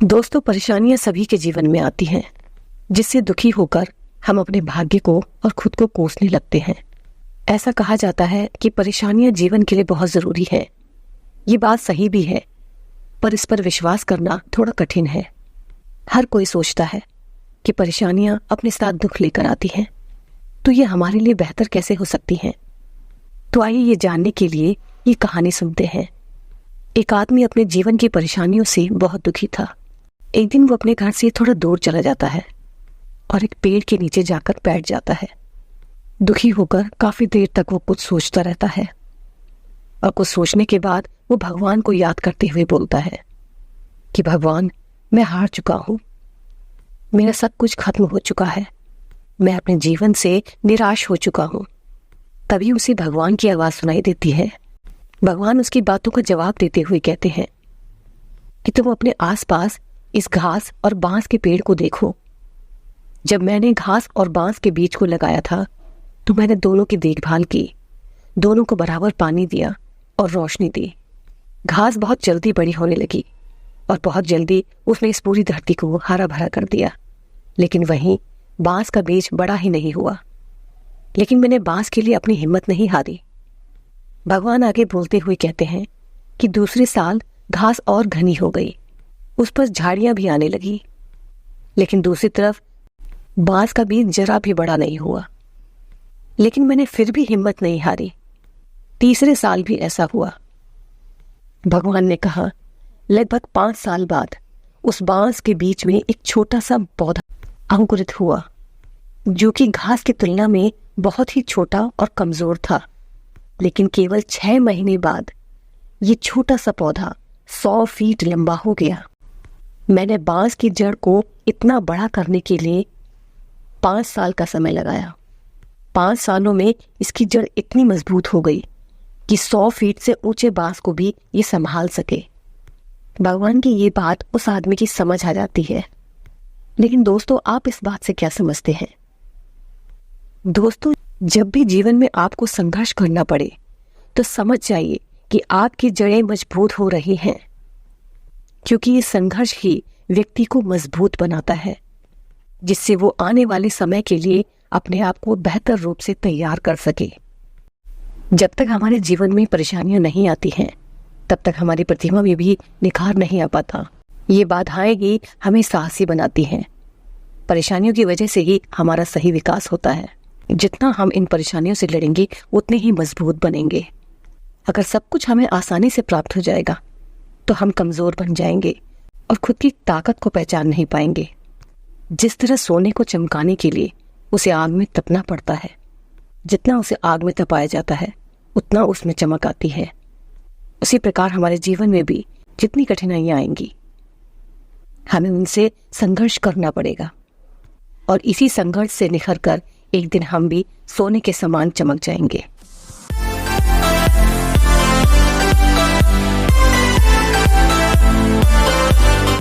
दोस्तों, परेशानियां सभी के जीवन में आती हैं, जिससे दुखी होकर हम अपने भाग्य को और खुद को कोसने लगते हैं। ऐसा कहा जाता है कि परेशानियां जीवन के लिए बहुत जरूरी है। ये बात सही भी है, पर इस पर विश्वास करना थोड़ा कठिन है। हर कोई सोचता है कि परेशानियां अपने साथ दुख लेकर आती हैं, तो ये हमारे लिए बेहतर कैसे हो सकती हैं। तो आइए ये जानने के लिए ये कहानी सुनते हैं। एक आदमी अपने जीवन की परेशानियों से बहुत दुखी था। एक दिन वो अपने घर से थोड़ा दूर चला जाता है और एक पेड़ के नीचे जाकर बैठ जाता है। दुखी होकर काफी देर तक वो कुछ सोचता रहता है और कुछ सोचने के बाद वो भगवान को याद करते हुए बोलता है कि भगवान, मैं हार चुका हूँ, मेरा सब कुछ खत्म हो चुका है, मैं अपने जीवन से निराश हो चुका हूँ। तभी उसे भगवान की आवाज सुनाई देती है। भगवान उसकी बातों का जवाब देते हुए कहते हैं कि तुम अपने आसपास इस घास और बांस के पेड़ को देखो। जब मैंने घास और बांस के बीज को लगाया था तो मैंने दोनों की देखभाल की, दोनों को बराबर पानी दिया और रोशनी दी। घास बहुत जल्दी बड़ी होने लगी और बहुत जल्दी उसने इस पूरी धरती को हरा भरा कर दिया। लेकिन वहीं बांस का बीज बड़ा ही नहीं हुआ। लेकिन मैंने बांस के लिए अपनी हिम्मत नहीं हारी। भगवान आगे बोलते हुए कहते हैं कि दूसरे साल घास और घनी हो गई, उस पर झाड़ियां भी आने लगी, लेकिन दूसरी तरफ बांस का बीज जरा भी बड़ा नहीं हुआ। लेकिन मैंने फिर भी हिम्मत नहीं हारी। तीसरे साल भी ऐसा हुआ। भगवान ने कहा, लगभग 5 साल बाद उस बांस के बीच में एक छोटा सा पौधा अंकुरित हुआ, जो कि घास की तुलना में बहुत ही छोटा और कमजोर था। लेकिन केवल 6 महीने बाद ये छोटा सा पौधा 100 फीट लंबा हो गया। मैंने बांस की जड़ को इतना बड़ा करने के लिए 5 साल का समय लगाया। 5 सालों में इसकी जड़ इतनी मजबूत हो गई कि 100 फीट से ऊंचे बांस को भी ये संभाल सके। भगवान की ये बात उस आदमी की समझ आ जाती है। लेकिन दोस्तों, आप इस बात से क्या समझते हैं? दोस्तों, जब भी जीवन में आपको संघर्ष करना पड़े तो समझ जाइए कि आपकी जड़ें मजबूत हो रही हैं, क्योंकि ये संघर्ष ही व्यक्ति को मजबूत बनाता है, जिससे वो आने वाले समय के लिए अपने आप को बेहतर रूप से तैयार कर सके। जब तक हमारे जीवन में परेशानियां नहीं आती हैं, तब तक हमारी प्रतिभा में भी निखार नहीं आ पाता। ये बाधाएं ही हमें साहसी बनाती हैं। परेशानियों की वजह से ही हमारा सही विकास होता है। जितना हम इन परेशानियों से लड़ेंगे उतने ही मजबूत बनेंगे। अगर सब कुछ हमें आसानी से प्राप्त हो जाएगा तो हम कमजोर बन जाएंगे और खुद की ताकत को पहचान नहीं पाएंगे। जिस तरह सोने को चमकाने के लिए उसे आग में तपना पड़ता है, जितना उसे आग में तपाया जाता है उतना उसमें चमक आती है। उसी प्रकार हमारे जीवन में भी जितनी कठिनाइयां आएंगी, हमें उनसे संघर्ष करना पड़ेगा और इसी संघर्ष से निखर कर एक दिन हम भी सोने के समान चमक जाएंगे।